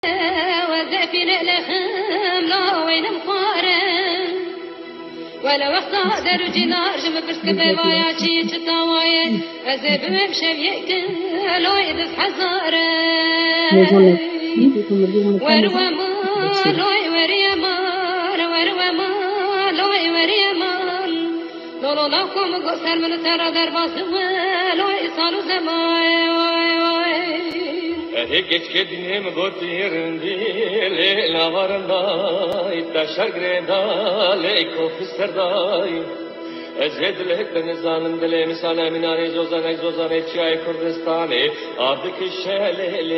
وزافي لألخم لا وين مخارم ولا وقت دارو جنار جم برسك بوايا شي تطاوي أزاب مشابيك لا يدس حزارة وروا ما لا وريا ما وروا ما لا وريا ما لولو لكم قصر من ترى درباس لا يصالو زمان هيك كدني مغوتيرن دي لا ورنا يتشر غردا ليكو في السرداي ازهد لك نزان دلي مثال من اري زوزان چاي كردستاني ابك الشال ل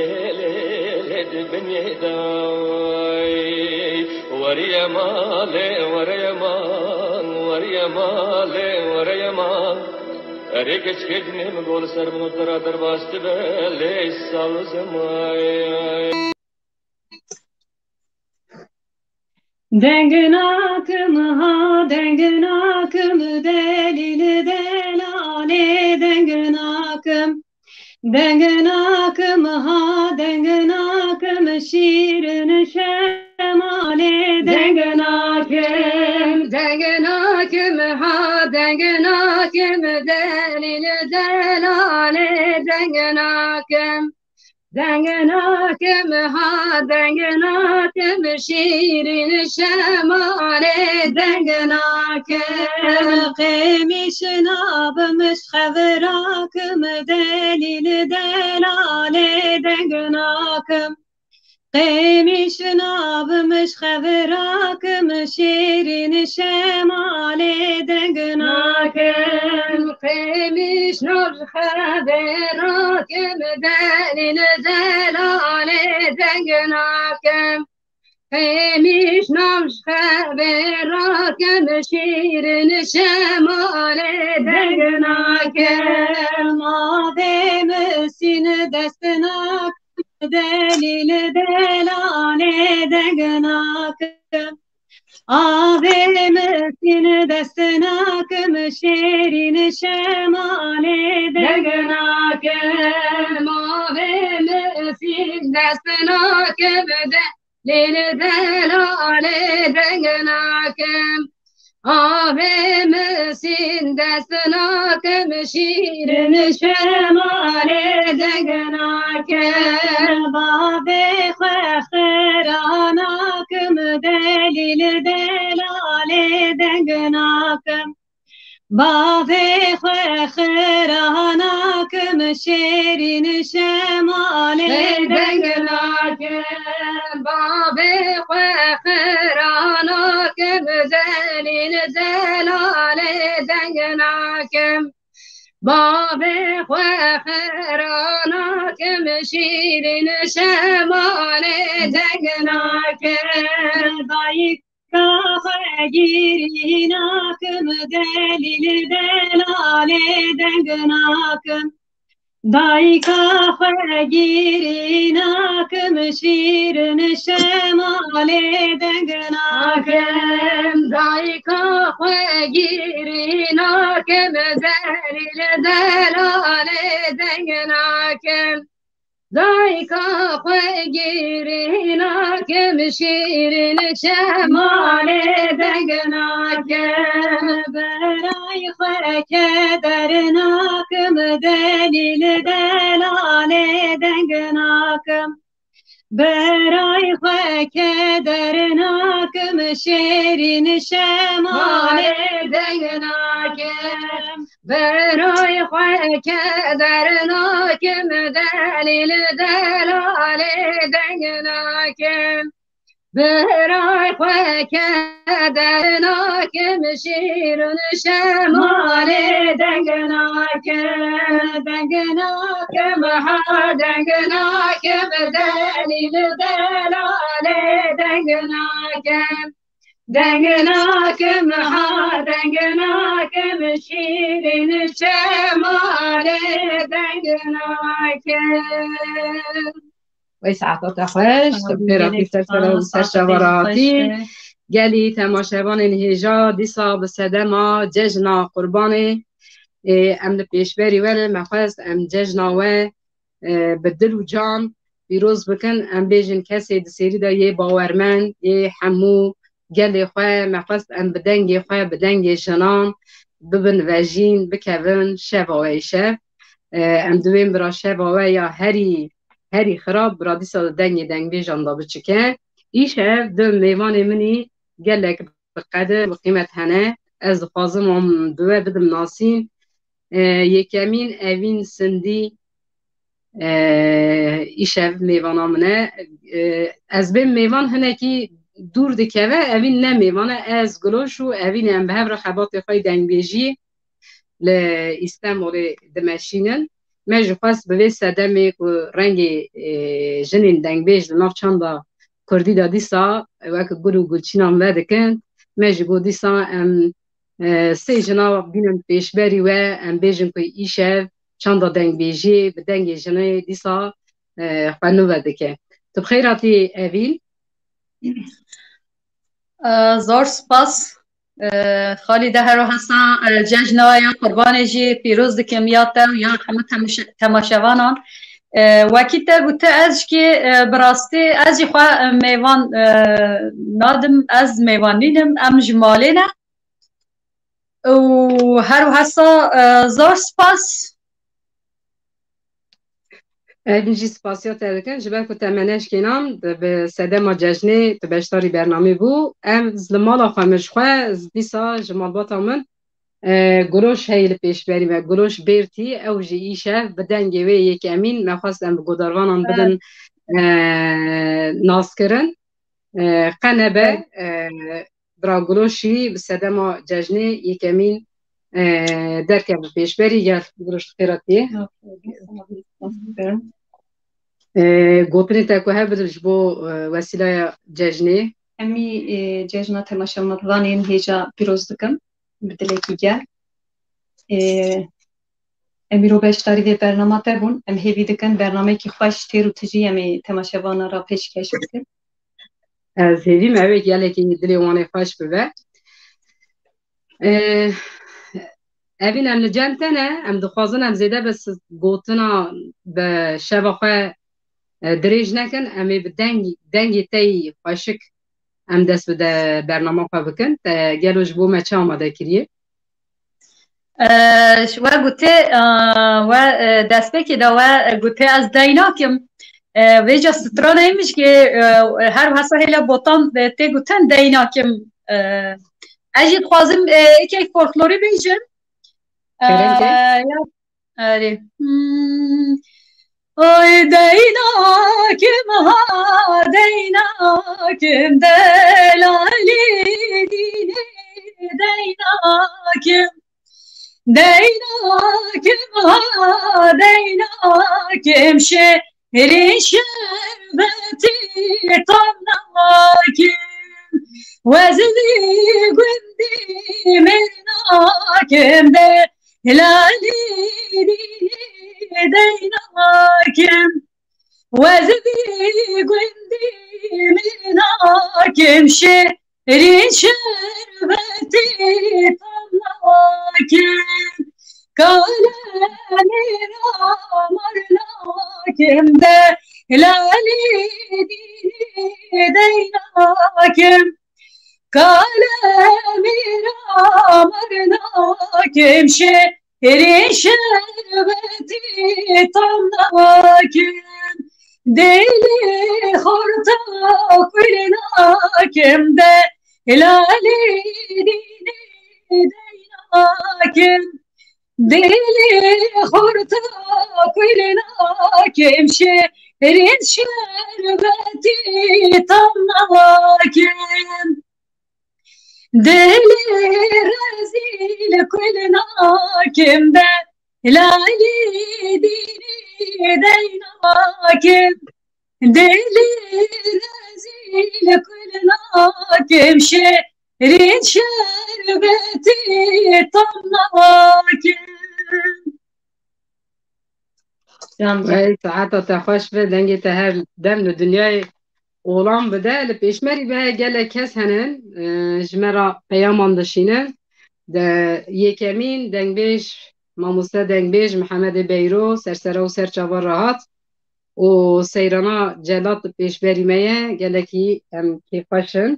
بني داي وريا مال Erkek kedini gol sermunu daradır bastı böyle salzamay. Denginakım ha denginakım delili delale denginakım ha denginakım şirin şemale denginakım ha denginakım delili delale denginakım ha denginakım şirin şemale denginakım kıymışın abımış xevrakım delili delale denginakım kıymışın abımış xevrakım şirin şemale denginakım kıymış nur xevrakım delili delale denginakım kıymış nur xevrakım şirin şemale denginakım ademesin destinak delil delale denginakım avemesin destinakım şerin şemale denginakım avemesin destinakım delil delale denginakım avemesin destinakım şirin şemale denginakım ave xeranakım delil delale denginakım bave xeranakım şerin şemale denginakım bave xeranakım delil delale denginakım bave xeranakım şirin şemale denginakım dayıka girinakım delil delale denginakım dayıka girinakım şirin şemale denginakım dayıka girinakım delil delale denginakım dayıka girinakım şirin şemale denginakım beray kedernakım delil delale denginakım beray kedernakım şerin şemale denginakım beray kedernakım delil delale denginakım beray kedernakım şirin şemale denginakım ha denginakım delil delale denginakım ha denginakım şirin şemale denginakım و ساعتات خوش تبرا سر سرشواراتی گلی تماشاوان هجا دیسا بسدما ججنا قربانی ام پیشبری ولی مخواست ام ججنا و بدل و جان پیروز بکن ام بیجن کسی دسیری دا یه باورمند یه همو گل خواه مخواست ام بدنگ خواه بدنگ جنان ببن وجین بکون شباوی شب ام دویم برا شباوی یا هری خراب برا دیسا دنگ بیجان دا بچکه ایش هف دو میوان منی گلک بقدر بقیمت هنه از خوازم هم دوه بدم ناسین یکمین اوین سندی ایشev میوان منه از بین میوان هنه کی دور دکوه اوین نه میوانه از گلوش و اوین هم به هفر خبات خواهی دنگ بیجی لإستانبول دمشینن مجو خواست به سدمی که رنگ جنین دنگ بیج لناف چاندا کردی دا دیسا وک گلو گلچینام ودکن مجو گو دیسا سه جنا بینن پیشبری و ام بیجن که ایشev چند دنگ بیجی به دنگ جنه دیسا خانو ودکه تو بخیراتی اویل زور سپاس خالی ده رو حسن جنجنای قربان جی پیروز دکم یاتا یا همه تماشاوانان وکی تا گوته از که براسته از خواه میوان نادم از میوانینم ام جمالینه و هر حسا زور سپاس اینجی سپاسیات دکن جبر که تمنش کنام به سده ما جشنه تو بشتاری برنامه بو ام زلمال آخامش خواه دیسا جمال باتا من گروش هیل پیش بری و گروش بیرتی او جی ایشه بدن گوه یک امین مخواستم به گداروانان بدن ناس کرن قنبه برا گروشی به سده ما جشنه یک امین درکه به پیش بری گل گروش خیراتی گوتنی تاکو هر بدرش بو وسیله جشنه امی جشنه تماشا مطلانین هیجا پیروز دکم بدلکی گل امی رو بشتاری به برنامه تبون ام هیوی دکن برنامه که خوش تیرو تجی امی تماشاوانا را پیشکش بکن از هیوی موید یلی که دلی وانه خوش ببه اوین ام لجنتنه ام دخوازن ام زیده بس گوتنا به شب خواه دریج نکن امی به دنگی تی خوشک ام دست بده برنامه خواه بکن تا گلوش بو مچه آماده کریه و گوته و دست بکی دا و گوته از دیناکم ویجا ستران ایمش که هر حسا هیلا بوتان تی گوتن دیناکم اجید خوازم ایک فولکلوری بیجم آره Oy deynakim ha deynakim delali dini deynakim deynakim ha deynakim şehrin şerbeti tamnakim vezli gündi menakim delali dini deynakim وزبي قندي مناكم شهرين شربتي طلاكم قالني مرناكم دلالي ديناكم قالني مرناكم شهرين شربتي طلاكم دلی خورتا کلناکم دلالی دینی دیناکم دلی خورتا کلناکم شهرین شربتی تمناکم دلی رزیل کلناکم دلالی دینی deynakim deli rezil kılnakim şehrin şerbeti tamnakim ای ساعتا تخوش به دنگی تا هر دم دنیای اولان بده لپیشمری به گله کس هنن جمرا پیامان دشینن ده یکمین دنگ بیش ماموسته دنگ بیش محمد بیرو سرسره و سرچاور راحت و سیرانا جلات پیش بریمه گلکی کیفاشن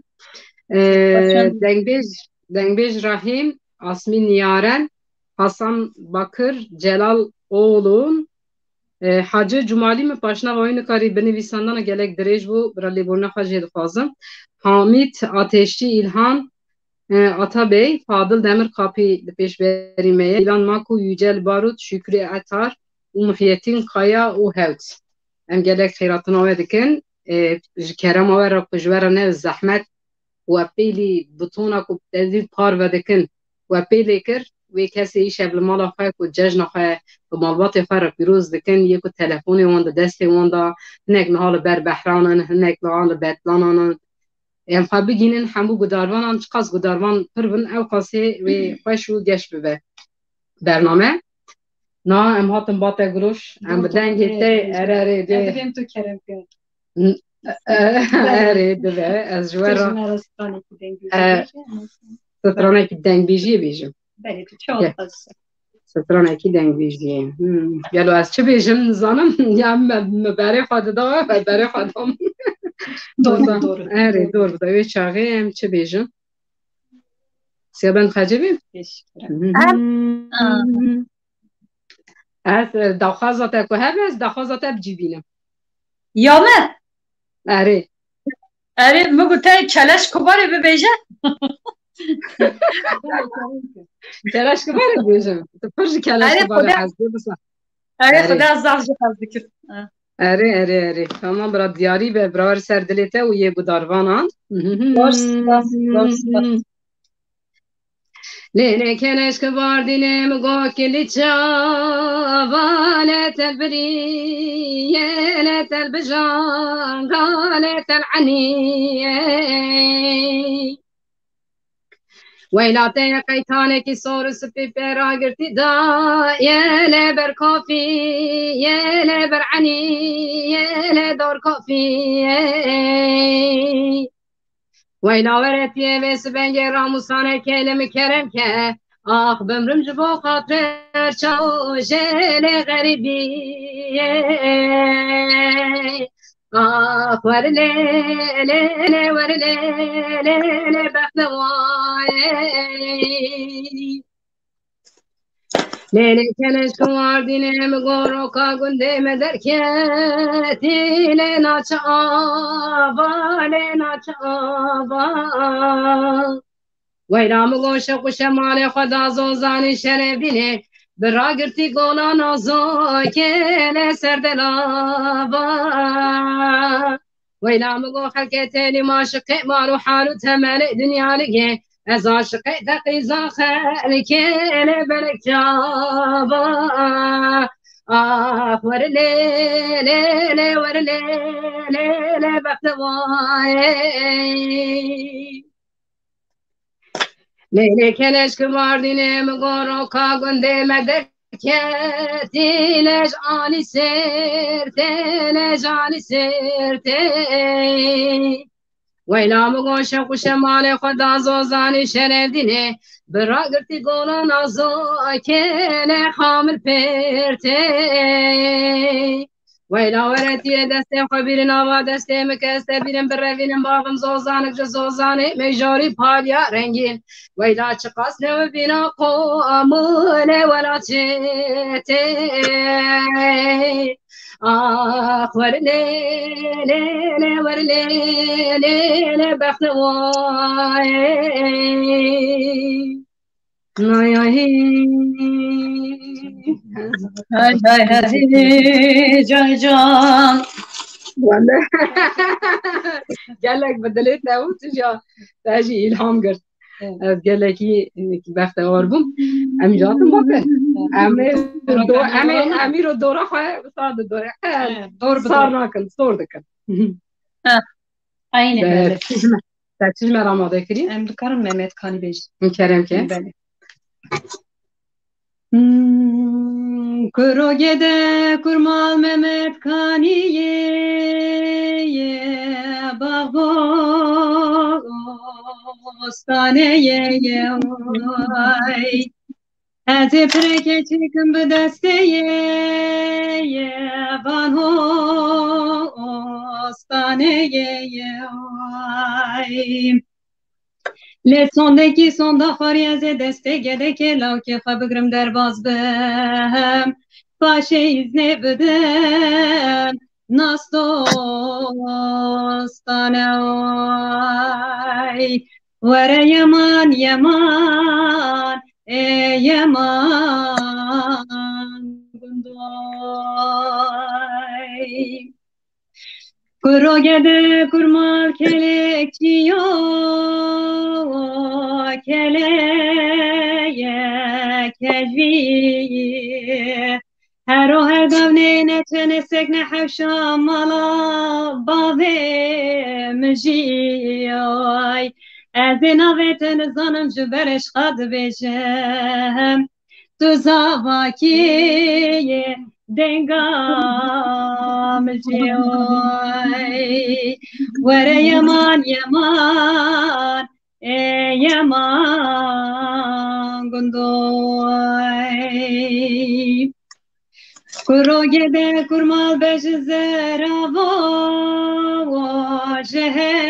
دنگبیج رحیم آسمین یارن حسن bakır Celal oğlun Hacı Cumali mi paşna oyunu kari benivisandan gelek direj bu braلی burna xajê dixwazim Hamit Ateşçi İlhan Atabey Fadıl Demir Kapı pêşberîmeye İlan Maku Yücel Barut Şükrü Atar û Muhiyettin Kaya û Hewt em gelek xêratina we dikin ji kerema we re ji we re ne zehmet we pêlî bitona ku tezî par vedikin we pêlê kir wê kesê îşev li mala xwe ku cejna xwe bi malbatê xwe re pîroz dikin yê ku telefonê wan di destê wan da hinek niha li ber behranan hinek niha li betlananan em xwe bigînin hemû gudarvanan çi qas gudarvan pir bin ew qasê wê xweş û geş bibe bername na em hatin bate giroş em bi dengê te erê dê Edebiyem tu kerem kir. erê dibe ez ji we re stranekî dengbêjiyê bêjim Beli tu çok az. stranekî dengbêjiyê gelo ez çi bêjim nizanim ya me berê xwe dida ve berê xwe dam Doğru. erê dor bide wê çaxê em çi bêjim siya ben xecebî ez daxwaza te ku hebe ez daxwaza te bicivînim Ya me? erê Eri mi gute keleş kubarı bir beje? Keleş kibarê bêjim tu pir ji keleş Erê kibarê ez dê bisa Eri Erê. xuda zaf ji az dikir. erê tamam bira diyarî be birawer ser dilê te û yê gudarvanan Lêlê keleş kibar dilê mi got kilî çava lê tel birîye lê tel bijan lê tel enîye Weyla te qeytanekî sor û spî pêra girtî da ye lê ber kafî ye lê ber enî ye lê dor kafî Weyla weretiye vê sibengê ramûsane kelimi kerem ke Ah bimrim ji bo xatir çaw jêlê xerîbî Ah werilê lê werilê lê bexte wayê Lêlê keleş kuwardînê mi goroka gundê me derketî lê naçe ava lê naçe ava Weyla mi goşe ku şemalê xwe da zozanî şerevînê bi ragirtî gola nazokê lê ser delava Weyla mi got xelkê têlî maşiqê mar û hal û temelê dunya ligê Ez aşıqê te qîza xelkê lê belek çava Ah werilê lê werilê lê bexte wayê Lêlê keleş kivardînê mi goroka gundê me derketî lê ji alî sêrtê lê ji alî sêrtê Weyla mi goşe ku şemalê xwe da zozanî şerevdînê bi ragirtî gola nazokê lê hamil pêrtê Weyla weretiye destê xwe bîrin ava destê mi kes te bîrin birevînin bavim zozanik ji zozanê mejarî palya rengîn Weyla çi qas newebîna komûlê wela çêtê Ah werilê werilê lê bexte wayê Nayahî Hay hay hay can. gelek bi dilê te û tu te jî îlham girt ez gelekî bexte war bûm em jî hatin batin em îro dora xwe wisa di dorê sar nakin sor dikin Aynen öyle. te çi ji me re amade kirî Em dikarim Mehmet Kanî bêje. keremke Beli. Kuro gede kurmal Mehmet Kaniye bağ bostaneye ay از پرکه چکم به دسته وان هستانه لسوندگی سوندا خاری از دسته گده که لاکه خواه بگرم در باز بهم باشه ایزنه بدن ناستوستانه وره یمان یمان یمان گندای کرو گده کرمال کلک چیو کلیه کجوی هر و هر گونه نتنه سکن حوشا مالا باوه مجیوی از ناویتن زنم جبرش خد بشم تو زاواکی دنگام جیوی وره یمان یمان یمان گندوی کرو گده کرمال بش زراوا واجه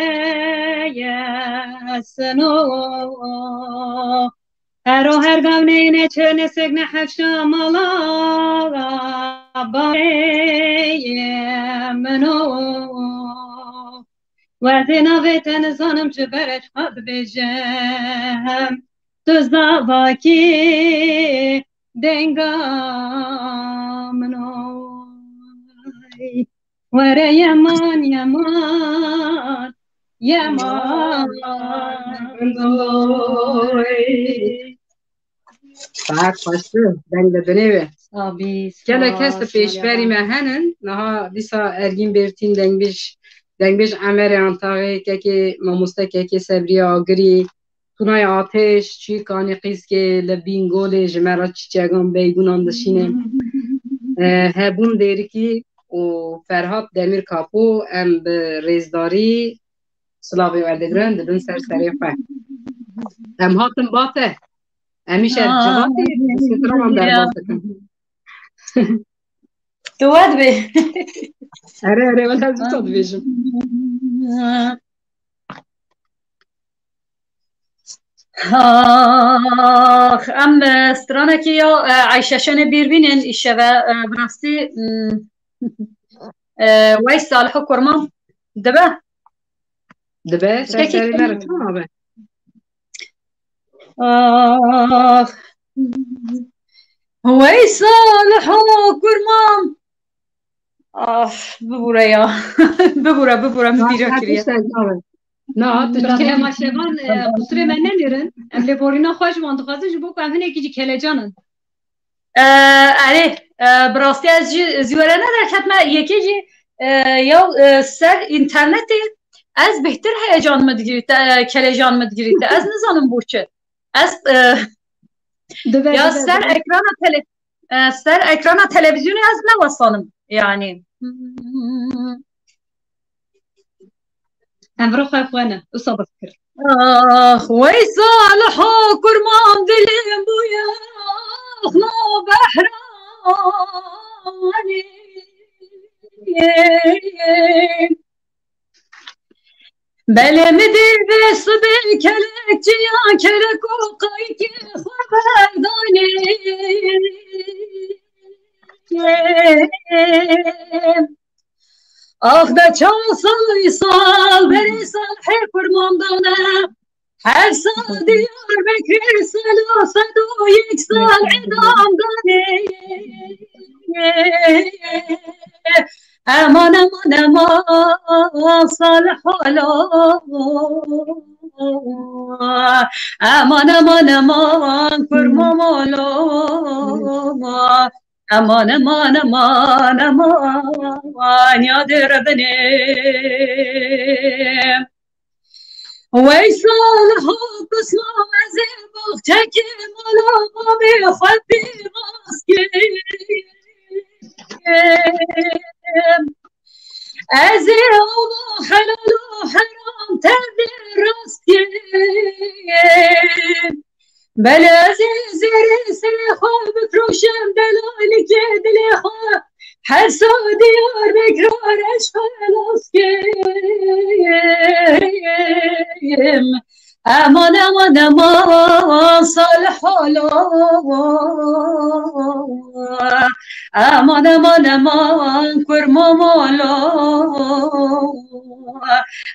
سنو هر و هر گونه نچه نسک نحفشا مالا بای منو وقتی نویتن زنم چه برش خود بجم تو زاواکی دنگامنو وره یمان یمان یمان گندوی بعد خواسته دنگ بدنه آبی کلا کس پیشبری مهنن نها دیسا ارگین برتین دنگ بیش عمر انتاقه که ماموسته که سبری آگری تونای آتش چی کانی قیز که لبینگول جمرا چیچگان بیگونان دشینه هبون دیری که و فرهاد دمیر کاپو ام به ریزداری سلاوی وردگرن دبن سری خواه ام هاتم باته امیشه جواتی سیترام هم در باته کن دواد بی اره ولی از دوتاد بیشم ام استرانه که یا عیششن بیربینن ایشه و براستی وی صالح و کرمان دبه سری مرتون آبه وی صالح و کرمان ببوره مدیره کریه نه که ماشوان بطره من نمیرن ام لبورینا خوش ماندخوازه جبو که همین یکی جی کله جانن اره براستی از زیوره نداره که من یکی جی یا سر اینترنتی از بهتر هیجان مدگیرید کله جان مدگیرید از نزانم بوچه از یا سر اکران تلویزیونی از نوستانم یعنی امرو خواه خوانه اصابت کرد وی صالح و کرمان دلیم بویا اخلا بحرانی بله مدیر به صبح کلک جیان کلک و قایی که خبردانی آخ ده چند سال بری سال هر فرماندانه هر سال دیار بکر سال و 101 سال ادام دانه امان صالح حالا امان فرمامالا امان یاد ربنه وی صالح قسمم از باغچه که مالا قامی خود بیماسکه از الله حلال و حرام تبدیل راست که بله از زیر سر هر سا دیار بکرارش خلاص گیم امان امان امان صالح حالا امان امان امان کرما مالا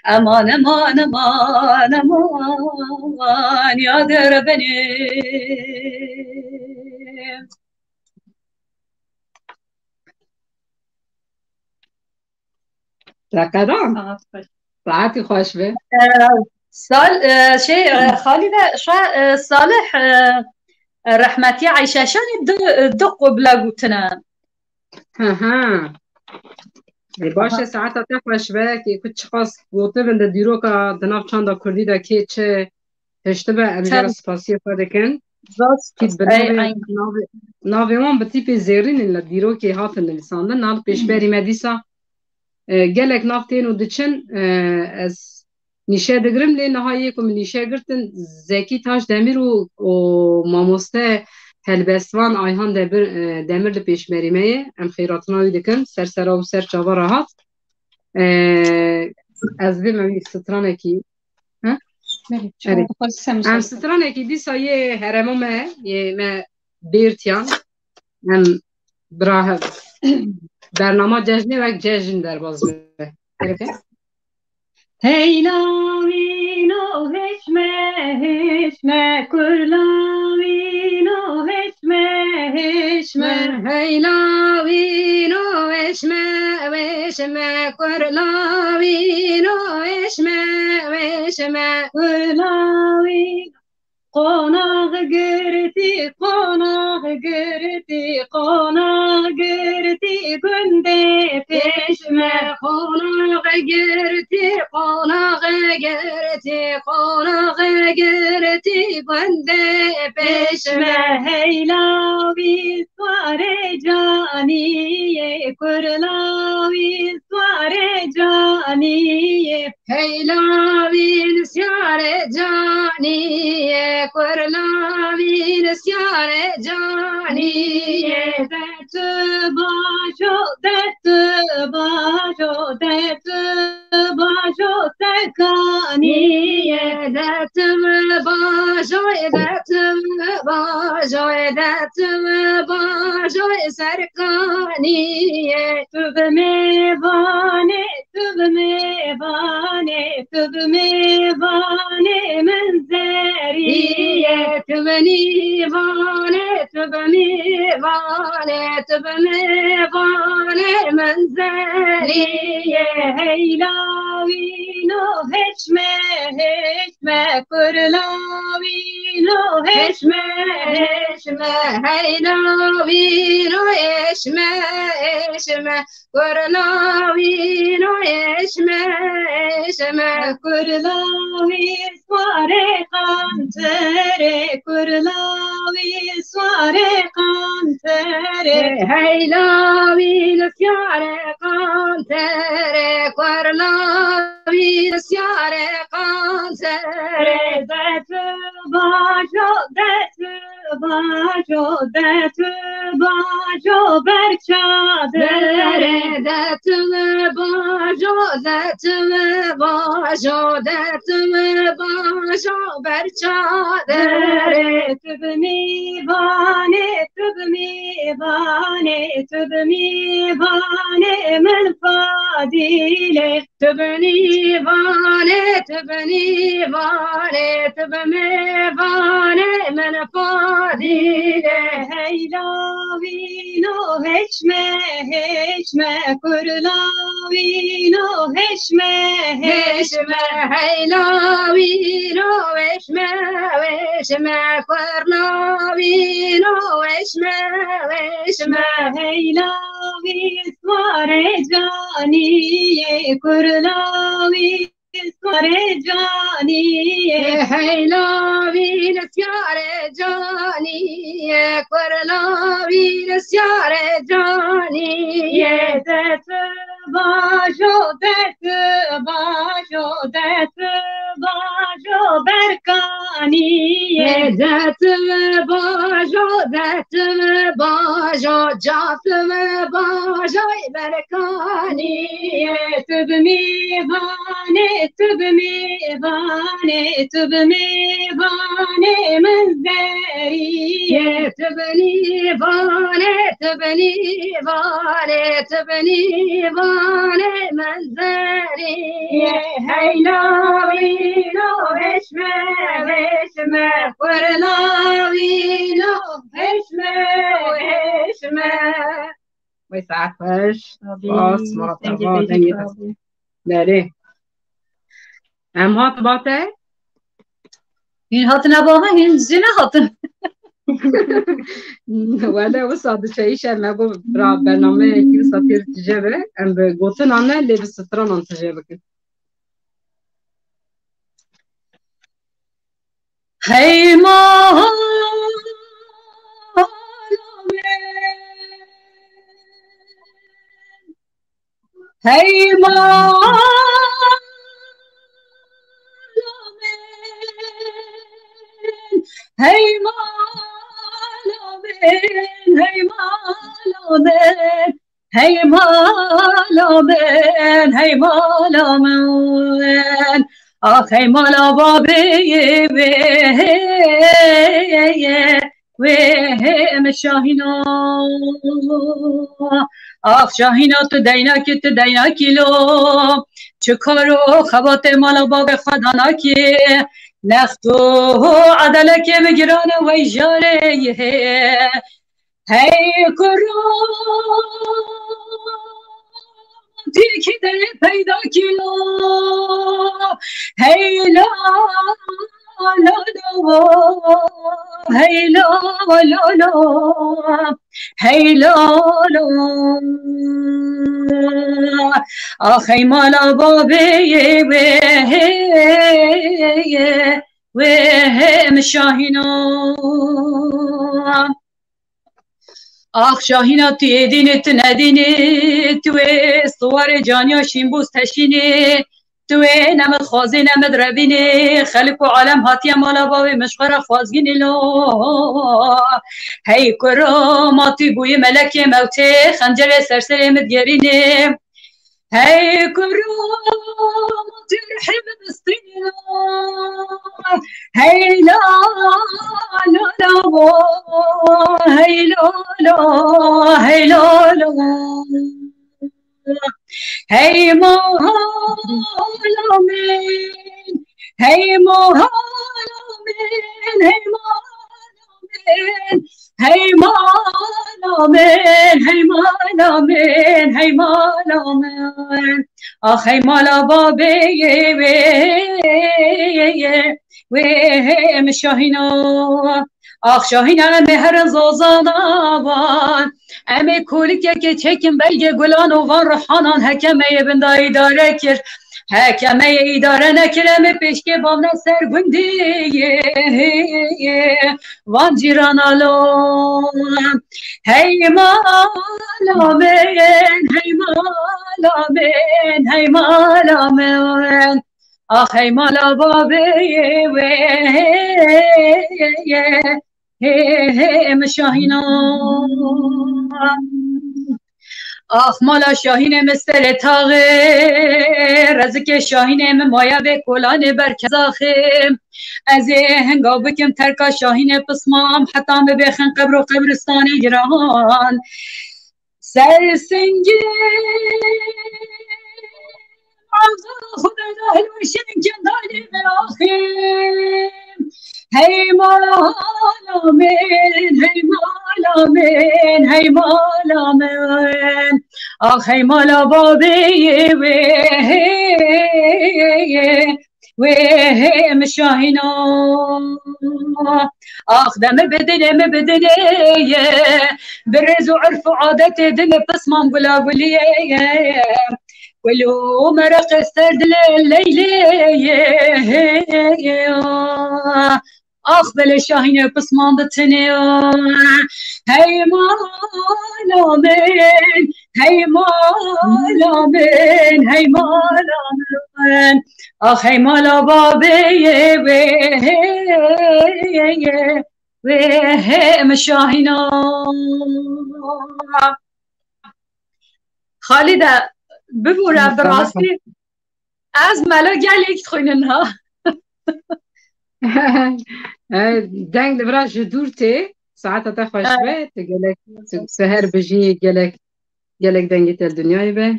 امان امان امان امان یادر بنیم رقدان ساعتی خوش به خالده صالح رحمتی عیششان دو قبله گوتنن ها باشه ساعت تا خوش به که کچ خاص گوته بنده دیرو که دناف چند کردی دا که چه هشته به امجار سپاسی خواده کن کید به ناوی من به تیپ زیرین این دیرو که هات نویسانده نال پیش بری مدیسا گلک نافتین و دچن از نیشه دگرم لی نهایی کم نیشه گرتن زکی تاش دمیر و ماموسته هلبستوان آیهان دمیر لپیش مریمه ام خیراتناوی دکن سرسرا و سر چاوا راحت از بیم امی سترانه کی ام سترانه کی دیسا یه هرمومه یه ما بیرتیان ام براه برنامه جشنی وقت جشن در باز به هیلاوینو هشمه کرلاوینو هشمه هیلاوینو هشمه کرلاوینو هشمه کرلاوینو قناغ گرتی گنده پیشمه قناغ گرتی گنده پیشمه هیلاوی سواره جانیه کرلاوی سواره جانیه هیلاوی سیاره جانیه کرلاوی سیاره جانیه دت باجو سکانیه دت باجو سرکانیه تو به میوانه منظریه تو به میوانه منظریه هیلاوینو هشمه کرلاوینو هشمه هیلاوینو هشمه کرلاوینو هشمه کرلاوی سواره قانتره کرلاوی سواره قانتره هیلاوین سیاره قانتره کرلاوین سیاره قانتره دت باجو برچادره دت باجو برچادره تو به میوانه من فادیله تو به میوانه من فادیله هیلاوینو هشمه کرلاوینو هشمه هیلاوینو هشمه کرلاوینو هشمه هیلاوی سواره جانیه کرلاوی سواره جانیه هیلاوین سیاره جانیه کرلاوین سیاره جانیه دت باجو برکا دتم باجا جاتم باجای برکانی تو بمیوانه من دری تو بمیوانه من دری هیلاوینو هشمه ورلاوینو هشمه ويسعفش باص ما داره هم هات باته این هات نبامه این زینه هاتن ولی وصاد شيء ما بو برنامه كي ساتير تجابه ام بغوتن انا اللي بستران تجابك هی ما هی ما هی مالامن آخی مالا بابی و هم شاهینا آخ شاهینا تو دینا کیلو چه کارو خوات مالا باب خدا نکی نختو عدله که بگرانه وی جاره هی کرو دیکی دل پیدا کیلو هی لا لا لا هی لا لا لا هی لا لا آخی مالا بابی و هم شاهینا آخ شاهینا توی دینت ندینی توی صور جانیا شیمبوز تشینی توی نمد خوازی نمد ربینی خلق و عالم هاتی مالا باوی مشقر خوازگینی لو هی کراماتی بوی ملک موتی خنجر سرسر مدگرینی هی کراماتی رحم بستینی هی لا لا لا هی لا لا هی لا لا هی مالامن هی مالامن هی مالامن هی مالامن هی مالامن آخ هی مالا بابی و هم شاهینا آخ شاهینا مهر زوزانوان امی کولیکه که چکم بلگ گلان و وان رحانان حکمه بندایی داره کر حکمه اداره نکرم پیشکه بام نسر گندی وان جیران آلوم هی مالامن هی مالامن هی مالامن آخ هی مالا بابی و هم شاهینا آخ مالا شاهین مستر تاغه رزک شاهین مایا به کلان برکزاخه از هنگا بکم ترکا شاهین پسمام حتی ببخن قبر و قبرستان گران سرسنگی خدا داهل وشن جندالی مراخیم هی مالامن هی مالامن هی مالامن آخ هی مالا بابی و هم شاهینا آخ دم بدنه برز و عرف و عادت دم پسمام گلا گلیه ولو مرق السرد الليلي أخبل شاهين بسمان بتني هي مالامن هی مالا من هی مالا من آخ هی مالا بابه و هم شاهینا خالده ببوره براستی از ملا گلیک خوینن ها دنگ دبرا جدور تی ساعت تا خوش به گلک سهر بجی گلک دنگی تل دنیای به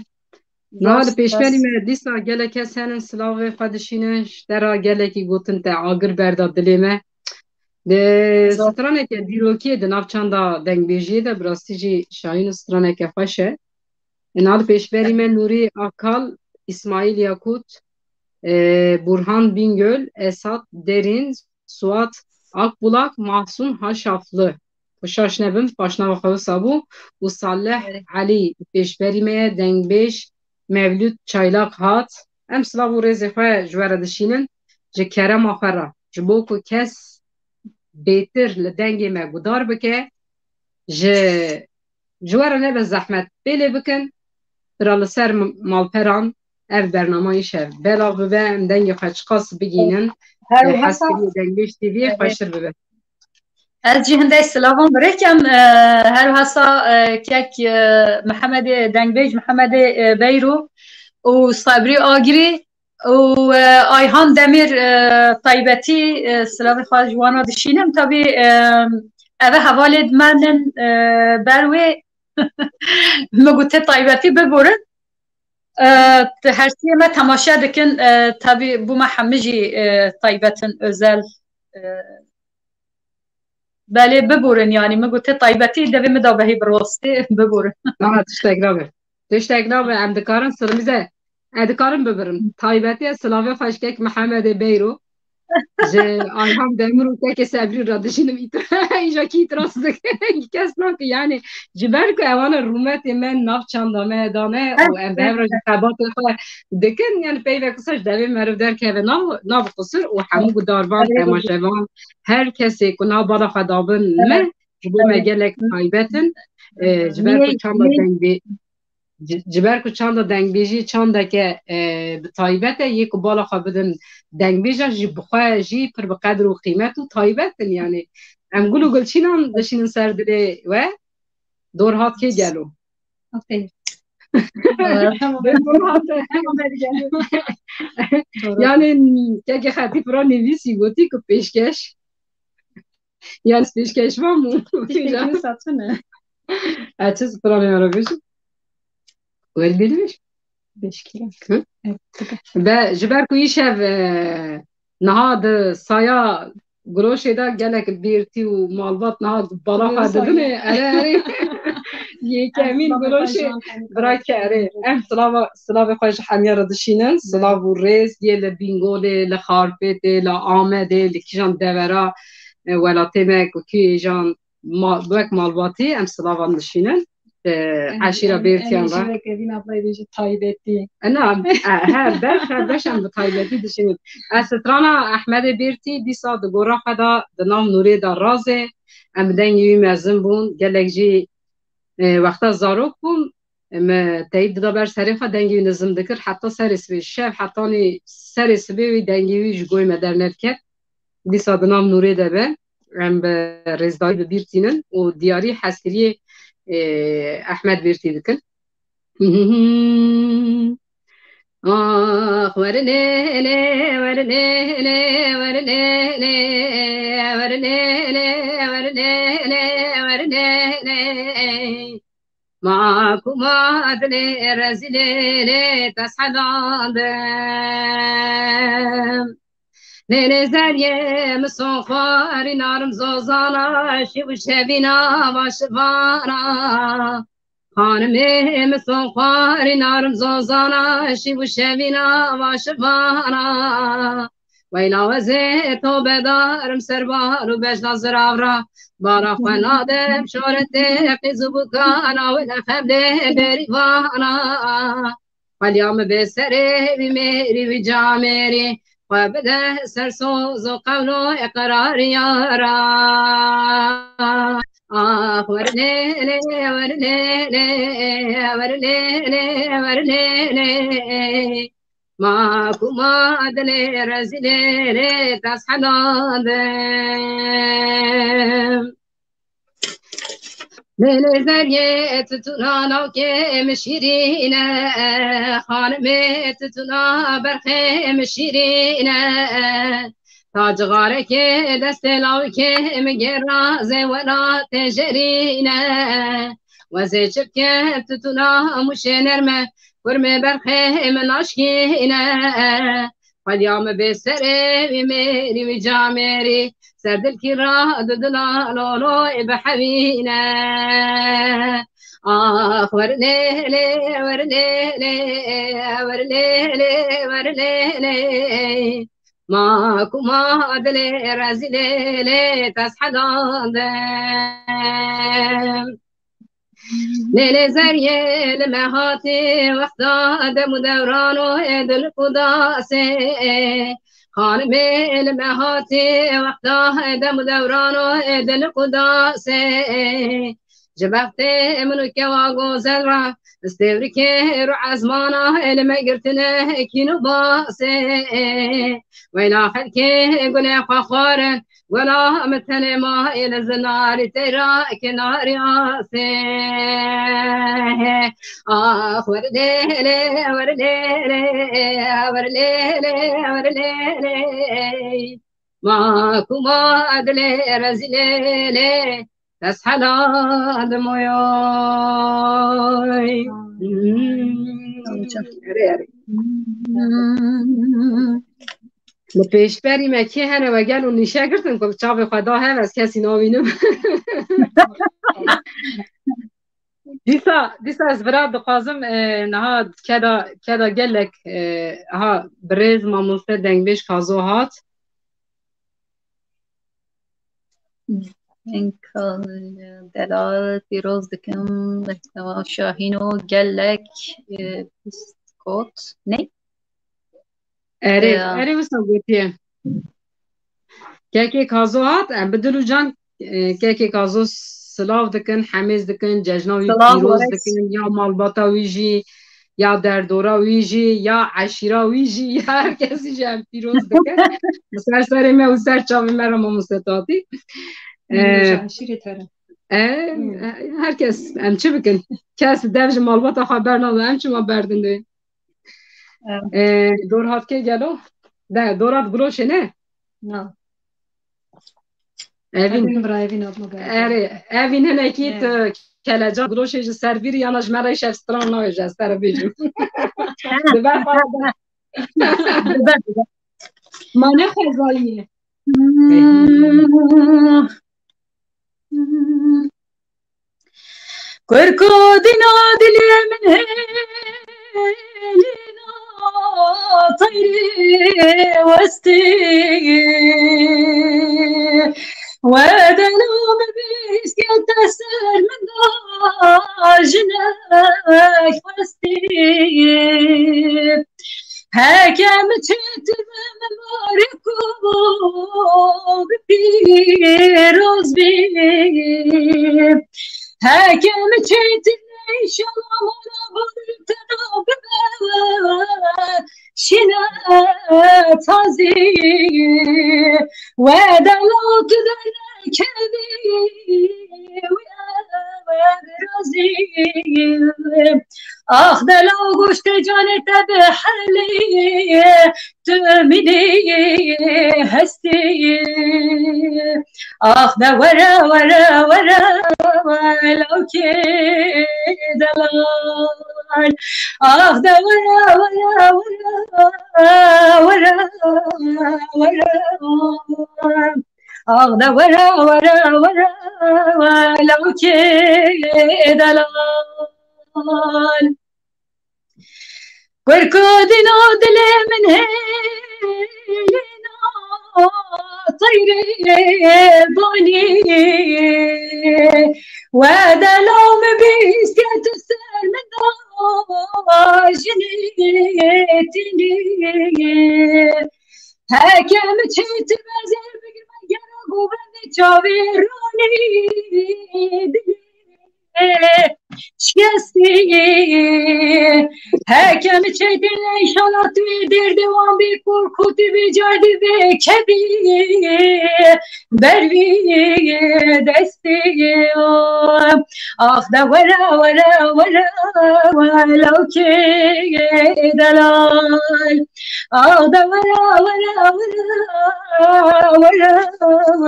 نال پیشبری من دیسا گلک هستن سلاوه خودشینش درا گلکی گوتن تا آگر بردا دلیمه ده سترانه که دیروکیه ده نافچاندا دنگ بیجیه ده براستی جی شاهین سترانه که خوشه نال پیشبری من نوری آکال اسماعیل یاکوت Burhan Bingöl, Esat Derin, Suat Akbulak, Mahsun Haşaflı. Hoşaş nebim, başna vakavu sabu. U Salih Ali, Peşberime, Dengbeş, Mevlüt Çaylak Hat. Em slavu rezi xoya jwara dişinin. Ji kerem axera. Ji bo ku kes bêtir li dengê me gudar bike. Ji jwara nebe zehmet bêlê bikin. Bira li ser malperan ev bernamayê şev. Bela bibe em dengê xwe çiqas bigînin. Heskirî Dengbeş TV'ye xweşir bibe. Ez jî hindê silavan birekem her hasa kek Mehemedê Dengbêj Mehemedê Beyro û Sabri Agirî û Ayhan Demir taybetî silavê xwe ji wan re dişînim tabî ev e hevalê dmenin ber wê min gote taybetî biborin hersiyê me temaşe dikin tabî bû me hemî jî taybetin özel بله ببورن یعنی مگو ته طایبتی دوی مدا بهی براستی ببورن نه تشتگرابه ام دکارن سلمیزه ادکارن ببرم طایبتی سلاوه خشکک محمد بیرو جه آنهم دمرو که صبری را دشینم اینجا کی تراس دکه کس نه که یعنی جبر که اوان رومت من ناف چندامه دانه و ام به را جبات خو دکن یعنی پیوه کساش دوی مرو در که ناف قصر و همو داربان تماشاوان هر کسی که نا بالا خدابن من جبو مگلک طایبتن جبر که چند دنگ جبر کو چند دنگ بیجی چند که به طایبت یک بالا خو بدن دنگ بیجا جی بخواه جی پر بقدر و قیمت و طایبتن یعنی ام گلو گلچینان دشینن سر دلی و دور هات که گلو یعنی که خطی پرا نویسی گوتی که پیشکش یعنی پیشکش وامو چیز پرا نمیارو بیشی ولی بیدیش بشکره و جبر کو یشف نهاد سایا گروشه دا گلک بیرتی و مالبات نهاد بالا خددنه اره یکمین گروشه برای کاره ام سلاو خوش همیه را دشینن سلاو ریز یه لبینگول لخارپت لآمد لکیجان دورا ولاتی مک و کی جان بک مالباتی ام سلاو دشینن عشیره بیرتیان را نه هر بشم به طایبتی دشینید استرانا احمد بیرتی دیسا دگورا خدا دنام نوری دا رازه ام دنگی مزم بون گلک جی وقتا زاروک بون تایید دا بر سری خوا دنگی نظم دکر حتی سر سبی شب حتی نی سر سبی دنگی جگوی مدر نرکت دیسا دنام نوری دا به ام به رزدایی بیرتینن و دیاری حسکری احمد بیرتی دکن آخ ورنه ورنه ورنه ورنه ورنه معكم عدل رزل تسحلان نزریه مسافر نارم زوزانا شیو شبینا و شبانا خانم مسافر نارم زوزانا شیو شبینا و شبانا وینا وزه تو بدارم سربار و بجنا زرابرا بارا خنادم شورت قیزو بکانا و نخبل بریوانا ولیام بسره بی میری و جامری وبده سرسوز وقول اقرار يارا Ah, warne le, warne le, warne le, warne le. Ma kuma adle razile re tashanan. Lele zeriye tutuna nauke mşirine, hanime tutuna berhe mşirine. Tacgare ke destelau ke mgera zewala tejerine. Vaze çipke tutuna muşenerme, kurme berhe men aşkine. Hadyam besere vi meri vi cameri. سرد الكراد دلالو بحبينا آخ ورليلي ورليلي ورليلي ورليلي ماكو ما أدلي رازليلي تسحدان ليلي زريه لمهاتي وحدة دم دورانو إدل قداسي خانمي المهاتي وقتها دم دورانو إدن قداسي جبهتي منك واغوزل را استوركي روح زمانا لما قرتنا كينو باسي وين آخركي قولي خخارن ولا مثني ما إلى الزنار تيرا كنار عاسي آخ ورليلي ورليلي ورليلي ورليلي ماكو ما أدلي رزليلي تسحلا دموياي لپیشبری مکی هنه و گل و نیشه کردن که چاپ خدا هم از کسی نامینم دیسا از برای دقازم نها کدا گلک ها بریز ماموسته دنگ بیش کازو هات اینکال دلال پیروز دکم دکتما شاهینو گلک بسکوت نه اره بسا گوتیه که کازو هات بدلو جان که کازو سلاف دکن حمیز دکن ججناوی پیروز دکن یا مالباتا ویجی یا دردورا ویجی یا عشیرا ویجی یا هر کسی جم پیروز دکن سر سر ما و سر چاوی مرا ما مستطاعتی هر کس هم چه بکن کس دوش مالباتا خبر نده هم چه ما بردن دوی دور هات که گلو ده دورات گروشه نه نه اوین هنکیت کلجا گروشه جو سرویری یانش مرای شفستران نایج از طرف بیجو دبر خواهد مانه خزاییه کرکو دینا دلی من هلینا طیری وستی ودلوم بيسك تسر من جناح وسطي هكا متشت مماركو ببيروز بي هكا متشت ليش الله ولا بلتنا ببا شنا تازي ودلوت ذلك ويرزي آخ دلو گوشت جانت بحلی تمیدی هستی آخ دورا ورا ورا لو که دلال آخ دورا ورا ورا ورا ورا آخ دورا ورا ورا لو که دلال وركودنا دل من هينا طيري بوني ودلوم بيسكت السر من جنيتني هكا متشيت بازر بقر ما بوبن چاویرانی شکستی هکم چیدی انشالله توی در دوام بی کرکوتی بی جردی بی کبی بروی دستی آخ دا ورا ورا ورا ولو که دلال آخ دا ورا ورا ورا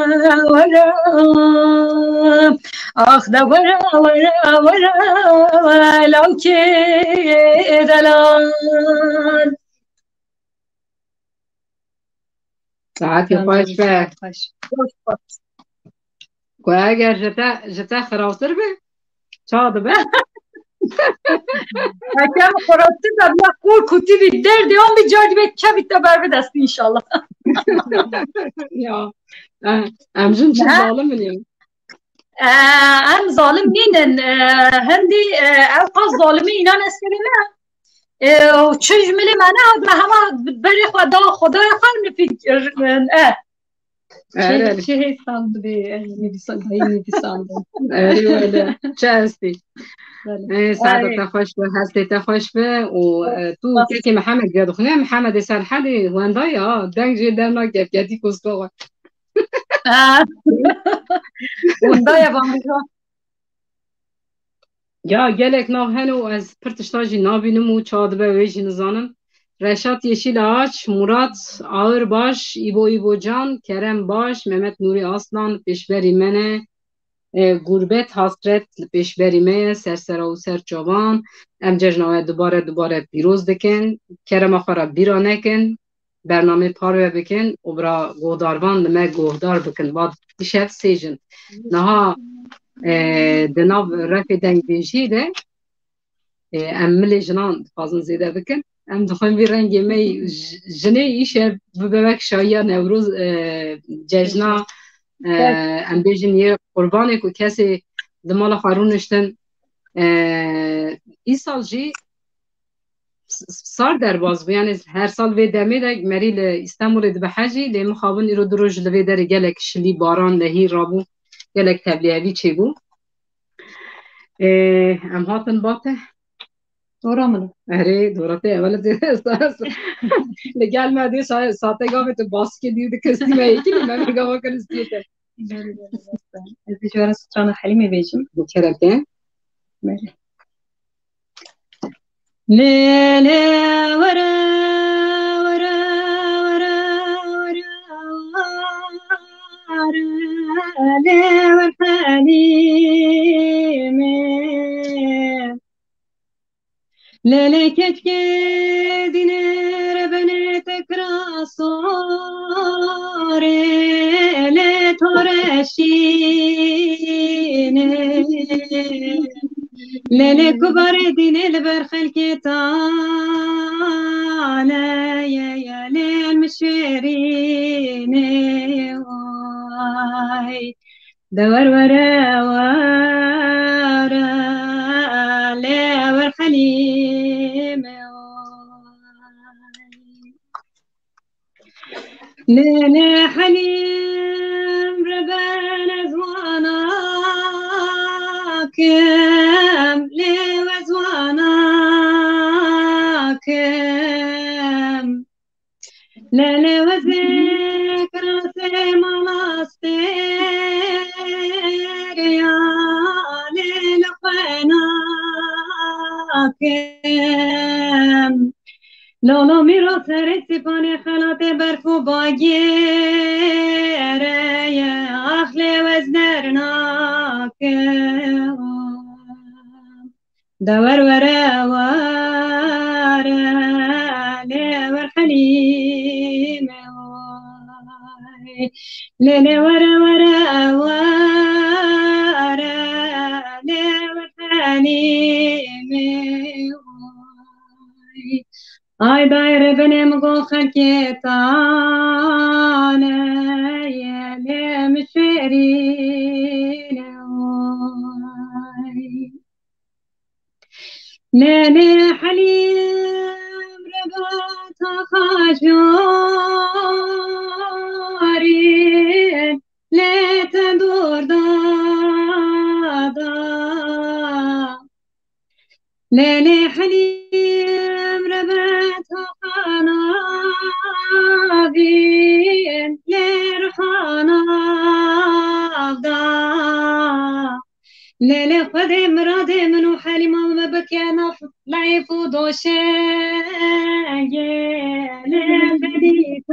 ورا ورا آخ دا ورا ورا ورا لو که دلال ساعتی خوش به که اگر جتا خراستر به چاد به اگر خراستر به بیا کور کتی بی درد هم بی جادی به که بیتا بر بدست انشالله یا امجون چه ظالم منیم هم ظالم نینن هندی اوقات ظالمی اینا نسکنه و چه جمله منه و همه بری خدای خواهر نفید چه هستند به نویسند ایوه چه هستی سعادت خوش به هستی خوش به و تو که محمد گرد خونه محمد سر حدی وندای دنگ جی در ناگف گدی کسکو وندای وانگا یا گلک ناو هنو از پرتشتاجی نابینم و چاد به ویجی نزانم رشاد یشیل آچ مراد آور باش ایبو جان کرم باش ممت نوری آسلان پیشبری منه گربت حسرت پیشبری منه سرسرا و سر جوان ام ججنوه دوباره پیروز دکن کرم آخرا بیرا نکن برنامه پاروه بکن و برا گوداروان نمه گودار بکن بعد پیشت سیجن نها دناو رفی دنگ بیجی ده ام ملی جنان فازن زیده بکن ام دخویم بی رنگی می جنه ایشه ببک شایا نوروز ججنا ام بیجن یه قربانه که کسی دمال خارونشتن ای سال جی سار در باز بو یعنی هر سال وی دمی ده مری استانبول ده به حجی لیم خوابن ایرو دروج لوی در گلک شلی باران لهی رابو گلک تبلیغی چی بو ام هاتن باته دورامونو اره دوراته اول لگل ما دی ساعته گاوه تو باسکی دیو ده کستی ما یکی نیم من گاوه کنستی تا از جوار ستران حلیمی بیجیم چرکه لیلی ورا ورا ورا ورا لیلی ورحلیمی لیلی کچکی دینه ربنه تکراسوره لی تورشینه لیلی کبار دینه لبر خلکی تانه یا لیل مشورینه وای دور ورا ورا لیور حلیمه لیلی حلیم ربن ازواناکم لیو ازواناکم لیلی وذکر سیماناستریا لیل خناکم لولو میرو سر سپانه خلات برفو باگیره اخلی وزنرناکم دور وره وره لیور حلیمه لیلی وره وره وره لیور حلیمه ay daire benim gohar ketane yelim şerine nene halim rebata hajarin ليلة خدي مرادي منو حالي ماما بكينا لعيف ودوشة لبدي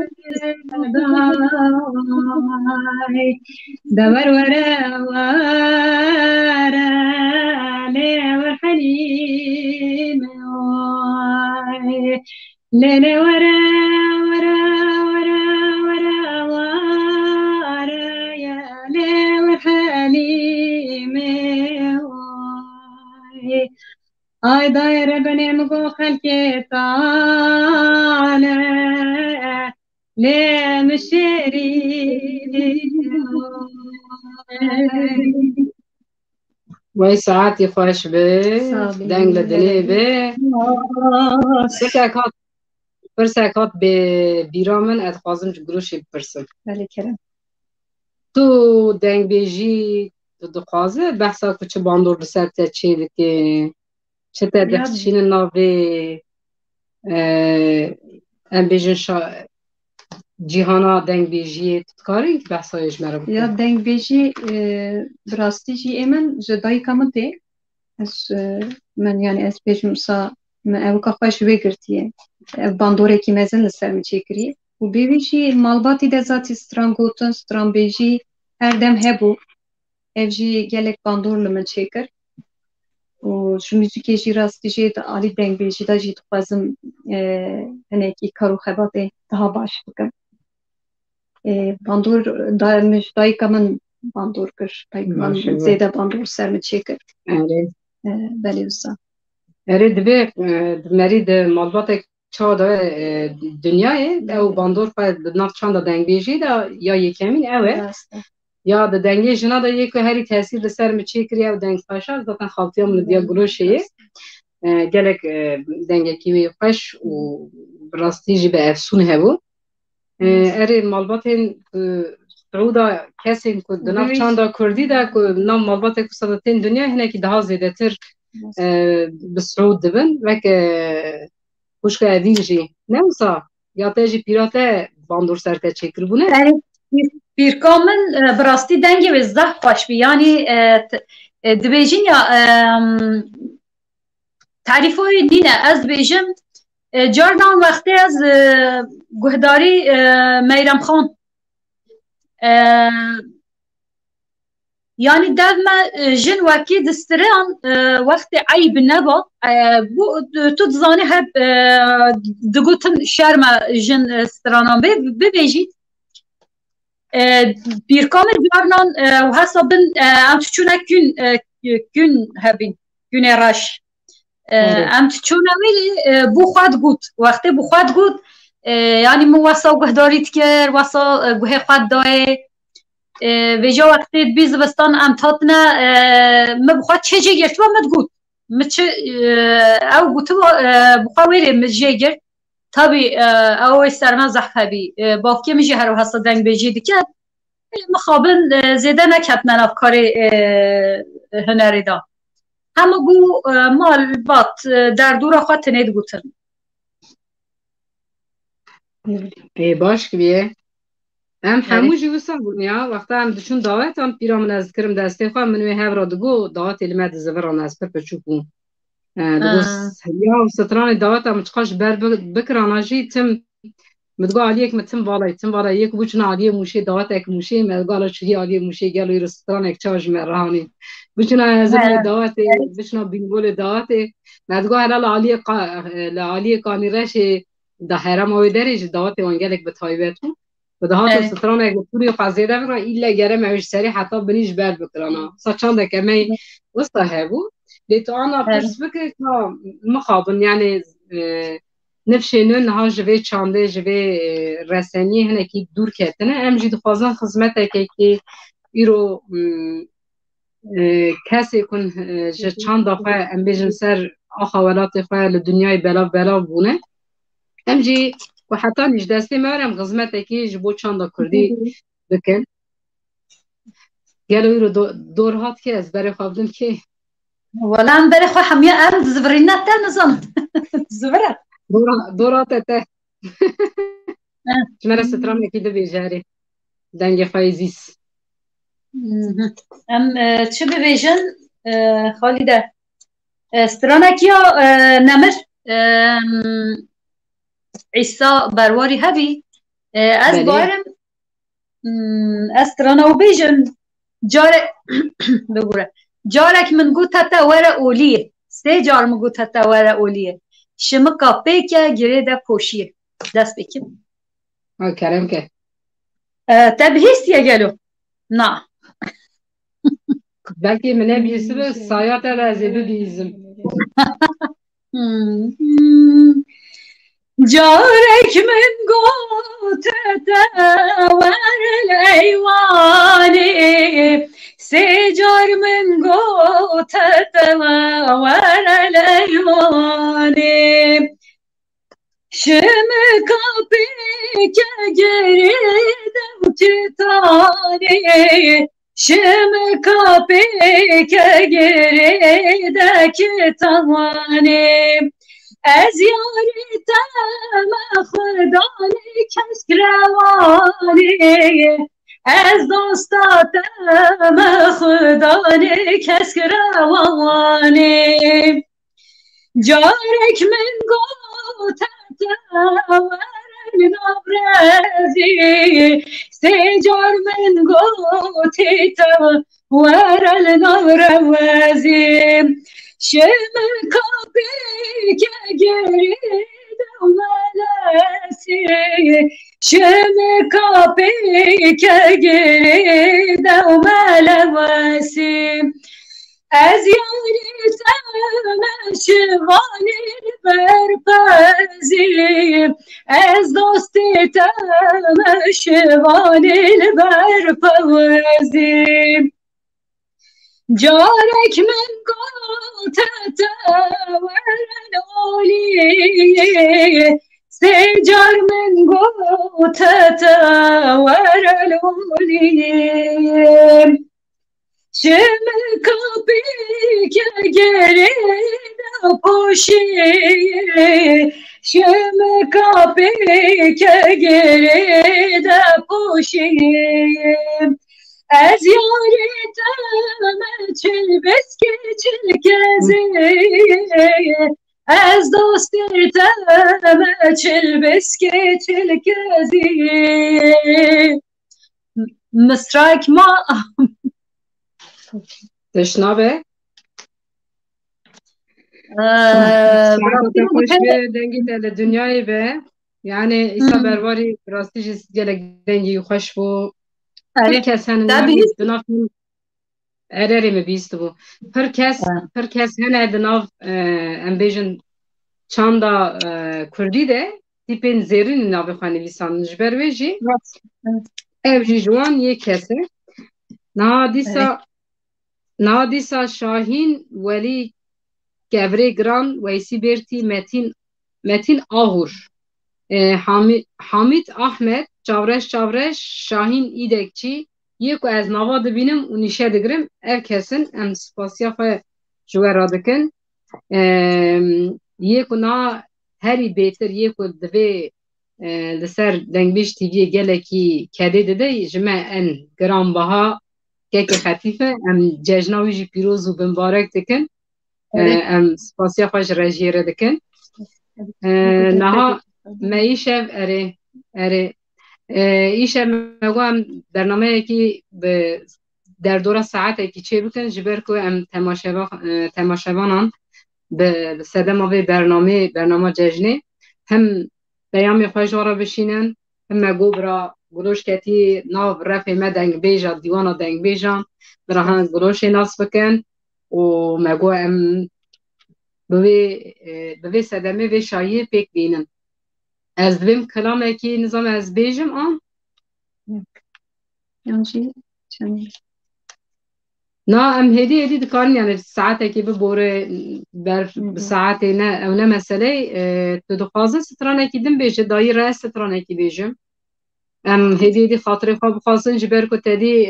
داي دور ورا ورا لور حليم ليلة ورا ورا ورا ورا ورا يا لور حليم ay daire benim go halke tane le mşeri وای ساعتی خوش به دنگ لدنی به برسکات به بیرامن ادخوازم گروشی برسم بله کرم تو دنگ بیجی تو دخوازه بحثا کچه باندور بسر تا چی که چه تا دخشین ناوی ام بیجن جیهانا دنگ بیجی تکارین که بحثایش مرا بکن یا دنگ بیجی براستی جی ایمن جدایی کامنته از من یعنی از بیجم سا من اوکا خوش بگرتیه باندوره کی مزن لسر می چکریه و بیویجی مالباتی ده ذاتی سترانگوتن ستران بیجی هر دم هبو ev jî gelek bandor li min çêkir û ji mûzîkê jî rastî jî di alî dengbêjî de jî dixwazim hinekî kar û xebatê daha baş bikim. Bandor dayika min bandor kir, dayika min zêde bandor ser min çêkir. Belê wisa. Erê divê merî di malbatek çawa de dunyayê ew bandor xwe di nav çanda dengbêjî de ya yekemîn ew e ya da dengê jina da yek herî tesîr li ser mi çêkiriye ew deng xweşa zaten xaltiya min li diya guroşeyê gelek dengekî wê xweş û bi rastî jî bi efsûn hebû erê malbatên Suûda kesên ku di nav çanda Kurdî de ku nav malbatê ku sedatên dunya hinekî daha zêdetir bi Suûd dibin veke xwişka evîn jî ne wisa ya te jî pîra te bandor ser te çêkiribûne Pirkamın birastî dengê wê zeh xweş bî yanî dibêjin ya tarîfoyê dîne ez dibêjim cardan wextê ez guhdarî Meyremxan yanî dev me jin wekî di stiriyan wextê eyb neba tu dizanî hep digotin şerme jin stiranan bibêjî Pirkamên carnan hesa bin em çûne gün hebîn günê reş em çûne wê bû xwe digot wextê bû xwe digot yanî min wesa guhdarî dikir wesa guhê xwe didayê vêja wextê bî zivistan em hatine min bi xwe çê jê girtiwe min digot min çi ew gotiwe bi xwe wêrê min jê girt tabii ew serme zeh hebî bavkê min jî her hesa dengbêjî dike mixabin zêde neketme navkarê hunerê da hema bû malbat derdora xwe tinê digotin baş kiviye em hemû jî wisa bûn ya wexta em diçûn dawetan pîra min ez dikirim destê xwe min wê hev ra digo dawetê li me diziviran ez pir pirçûk bûm ya stranê daweta min çiqa ji ber bikirana jî tim مدگو علیه که متن والا یک بچه علیه موشه دعوت یک موشه مدگالا چی علیه موشه گلو رستوران یک چاج مرهانی بچه نازم دعوت بچه بینگول دعوت مدگو هر علیه کانی رش ده حرم آوی درش دعوت وانگلک به تایبتون و ده هات رستوران یک پوری قضیه ده بگران ایلا گره موش سری حتی بنیش بر بکرانا سچان که می وسته بو لیتو آنا پرس بکر که مخابن یعنی نفشینون ها جوی چانده جوی رسانی هنکی دور کتنه ام جی دخوازن خدمت که ایرو کسی کن چند دفعه ام بیجم سر آخوالات خواه لدنیای بلا بونه ام جی و حتی نیش دستی مارم خدمت که جبو چند کردی بکن گلو ایرو دور هات که از برای خوابدم که ولا ام برای خواه همیه ام زبرینت ده نزان زبره دورات ته مرا سترام کی د بیجاری دنګ فایزیس ام چه ببیجن خالیده سترانکیا نمر عیسا برواری هبی از بارم از سترانا و بیجن بگوره جارك من قوت حتى ورا أولية سيجار من قوت حتى ورا أولية شمكا بيكا جريدة بوشية داس بيكا كلامك تبهيس يا جلو نعم belki mine birisi sayata lazım bizim. جارك من قوت تدور الأيواني سجار من قوت تدور الأيواني شمك بك جريد وتطاني شمك بك جريد كتاني از یاری تم خدانی کس روانی از دوستاتم خدانی کس روانی جارک من گوتت ورن نبرزی سجار من گوتت ورن نبرزی شمكا بك جريد وملاسي شمكا بك جريد وملاسي أزياري تمشغاني البربزي از دوستي تمشغاني البربزي جارك من قوت تورن أولي سجار من قوت تورن أولي شمك بك جريد بوشي شمك بك جريد بوشي از یاری تم چلبسکی چلکزی از دوستی تم چلبسکی چلکزی مسترک ما تشنابه خوش به دنگی دل دنیای به یعنی ایسا برواری راستی جس گلک دنگی خوش بو هر کس هنوز دنافن ارری مبیست بو هر کس هنه دناف امبیجن چاندا کردی ده تیپین زیرین ناوی خوانی ویسان نجبر ویجی او جی جوان یک کسه نادیسا شاهین ولی گوره گران ویسی برتی متین آهور حامید احمد چاورش شاهین ایدکچی یکو از نوا دبینم و نیشه دگرم او کسن ام سپاسیا خواه جوه دکن یکو نا هری بیتر یکو دوی لسر دنگبیش تیوی گلکی کده دده جمع ان گرام بها که خطیفه ام ججناوی جی پیروز و بمبارک دکن ام سپاسیا خواه رجیره دکن نها ما ایشف اره ایشه مگوام برنامه که در دور ساعت که چه بکن جبر که ام تماشاوانان به صدم و برنامه ججنه هم بیامی خوش را بشینن هم مگو برا گلوش کتی ناو رفع مدنگ بیجا دیوانا دنگ بیجان برا هم گلوش ناس بکن و مگو ام به صدمه و شایع پیک بینن از دویم کلامه که نظام از بیجم نه ام هدی دکارن یعنی ساعته که ببوره بر ساعته نه او نه مسئله تو دخوازه سترانه که دم بیجه دایره سترانه که بیجم ام هدی خاطر خواب خواستن جبر که تدی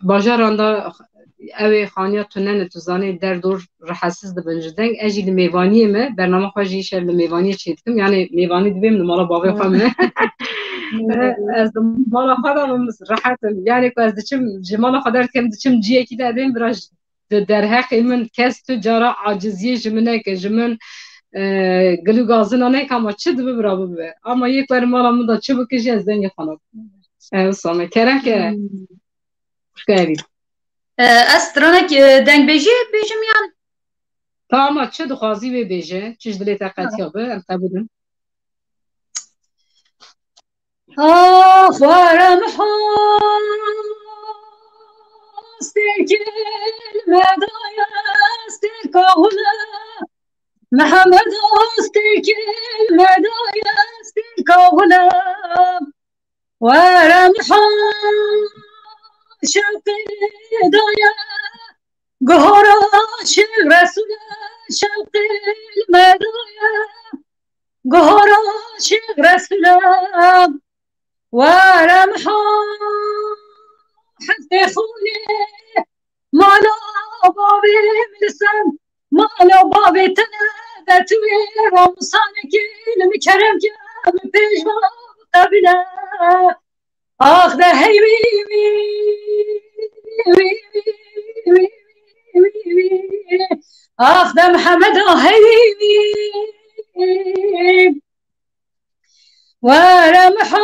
باجران دا اوی خانیات تونن توزانه در دور رحسیز دبنجدنگ اجی میوانی مه برنامه خواهی شد میوانی چیدکم یعنی میوانی دویم نمالا باقی خواهم از نمالا خواهم راحتم یعنی که از دچم جمالا خدر کم دچم جیه کی دادیم براش در حق من کس تو جارا عاجزی جمنه که جمن گلو گازنا نه کما چه دو برا ببه اما یک بار مالا من دا چه بکشی از دنگ خانم سامه کرم که خیلی از ترانه دنگ بیجی بیجم یان تا اما چه دخوازی به بیجه چیش دلی تاقتی ها به امتا بودن آخوارم هاستی کلمه دایستی کهوله محمد هاستی کلمه دایستی کهوله وارم شوقی دایا گهارا شق رسول شوقی المدایا گهارا شق رسول ورمحا حتى خوني مالا بابي ملسم مالا بابي تنادتوي رمصانك المكرم جام بيجما قبلا آخ ده هی وی وی وی وی وی وی آخ ده محمد هی وی ورمحا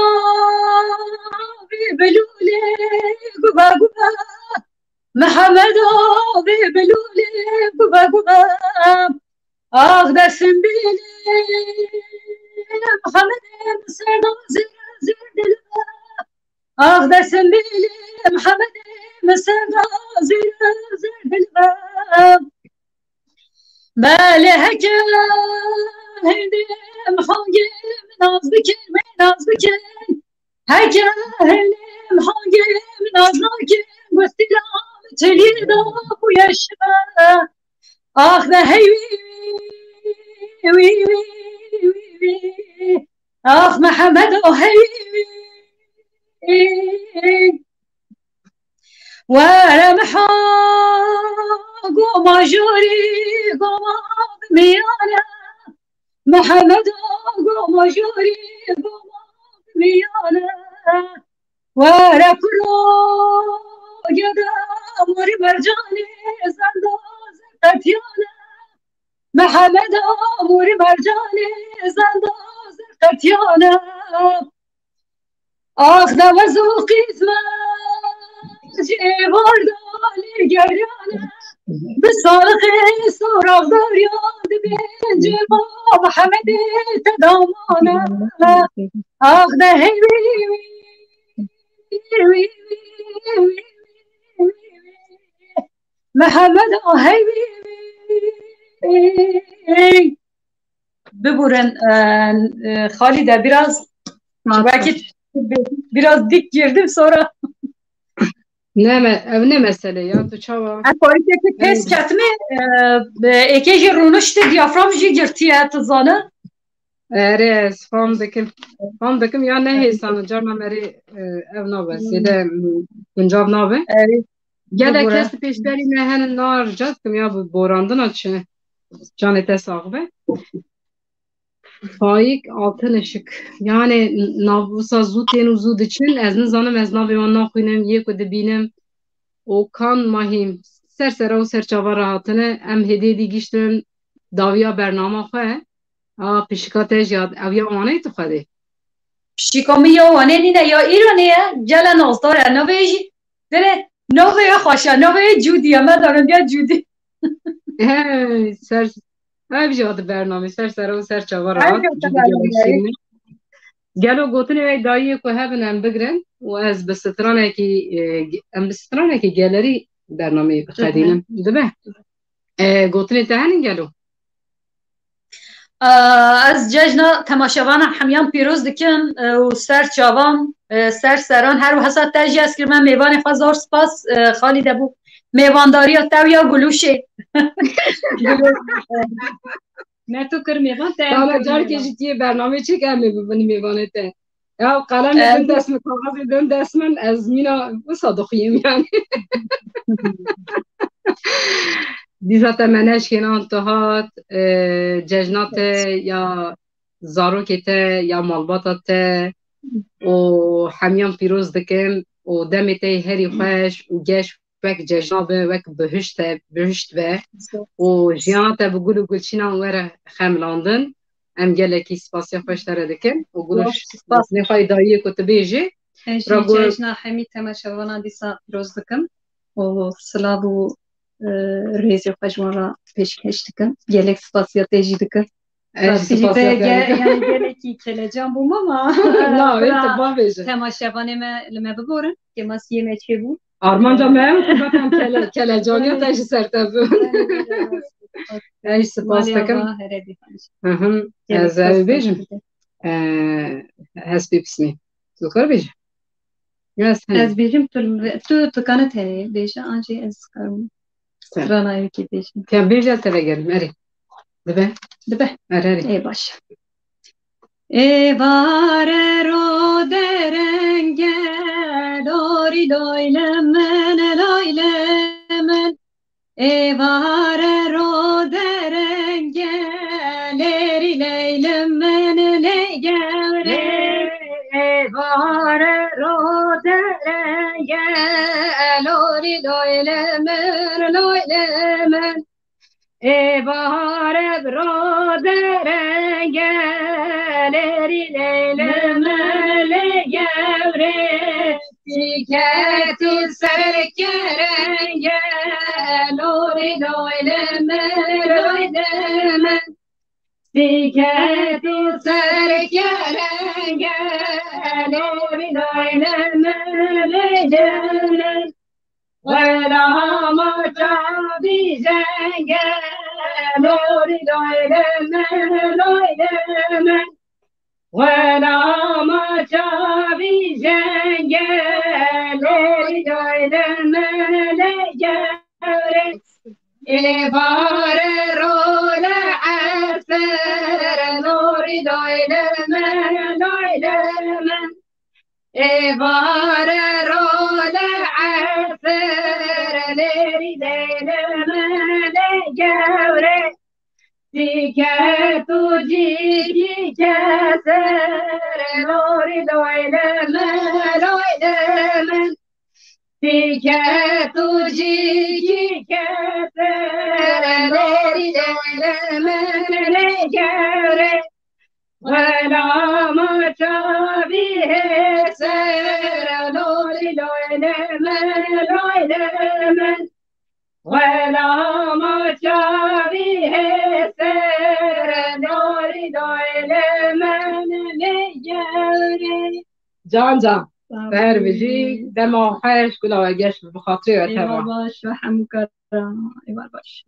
ببلولي قبا قبا محمد ببلولي قبا قبا آخ ده سنبيلي محمد مسرنا زر زر دلبا آخ ده سنبيلي محمد مسرنا زر زر دلبا بالي هكا هندي محاجي ناز بكن ناز بكن هكا هندي محاجي ناز ناكن واستلام تليدا ويا الشباب آخ ده هي وي وي وي وي آخ محمد هي ورمحا قوما جوري قوما بميانا محمد قوما جوري قوما بميانا وركلو يدا موري مرجاني زندوز قتيانا محمد موري مرجاني زندوز قتيانا آخ ده وزوقي جيبار دالي جريانا بسالق سوراخ دارياد بنجيبا محمد تدامانا آخ ده هي وي وي وي محمد هي وي ببورن خالده biraz dik girdim sonra نه مسئله یا تو چاوا کاری که پس کتمه اکیجی رونشت دیافرام جی گرتیه تزانه اره فام دکم یا نه هستانو جارنا مری او نابه سیده کنجاب نابه گله کسی پیش بری نه هن نار جاد کم یا borandan açı canete sağbe faik altın ışık yani navusa zutenu zud için ez nizanım ez naviman naxuinem yek o dibinem o kan mahim sersera o serçava rahatine em hediyedi giştim daviya bernama xwe a pişikate jad evya aney tu xwedê pişikami ya wane nine ya İran'e ya gelen ozdar navêjî dere navê xweşa navê cudî me darim ya cudî ser ev jî hati bernamê sersera o serçava rahat gelo gotinê wê dayiyê ku hebin em bigirin û ez bi stranekî gelerî bernameyê bixwedînim dibe gotinê te henin gelo از ججنا تماشاوان همیان پیروز دکن و سر چاوان سر سران هر و حسد تجی از کرمان میوان خزار سپاس خالی دبو میوانداری ها تاو یا گلوشه نه تو کر میوان تا اما جار کشیدیه برنامه چه کمی ببینی میوانه تا یا قلم دن دست من کاغذ دن دست من از مینا صادقیم yani دیزات منش کنان تهات ججنات یا زاروکت یا مالباتات و همیان پیروز دکم و دمت هری خوش و گش وک ججابه وک بهشت به و جیان تا بگل و گلچینان وره خملاندن ام گلکی سپاسی خوش تره دکن و گلوش نخوای داییه کتبه جه جشن همی تماشاوانا دیسا پیروز دکم و سلاب و ریزی خوشمان را پیشکش دکم گلک سپاسیات ایجی دکم yani geleki keleceğim bu ama temaşavaneme lime beborin ki masiye meçe bu Armanca mem zaten keleceğim taşı sertafu ay spas takım az bejim has bismi zukar bejim az bejim tu kanat hani beja anca az karım strana ki bejim tem beja teve geldim eri Debe eri ey baş Evare ro derenge dori doylemen elaylemen Evare ro derenge leri leylemen leygevre Evare ro derenge lori doylemen loylemen Bahar brodere geleri leylemele gevre Siketi serkerenge lori doylemele loylemen Siketi serkerenge lori doylemele gevre ولا ما جابي زنجة لوري لويلمن ولا ما جابي زنجة لوري لويلمن لجاري إبار رولا عفر لوري لويلمن إبار رولا عفر لوري لويلمن لجاري سكت جيكي كسر لوري لويلمن سكت جيكي كسر لوري لويلمن لجاري ولا ما شابه سر لوري لويلمن ولا ما شابه سر لوري لويلمن لجاري جان بر بجی دما خیش کلا و گشت بخاطری و ایوال باش و همکارم ایوال باش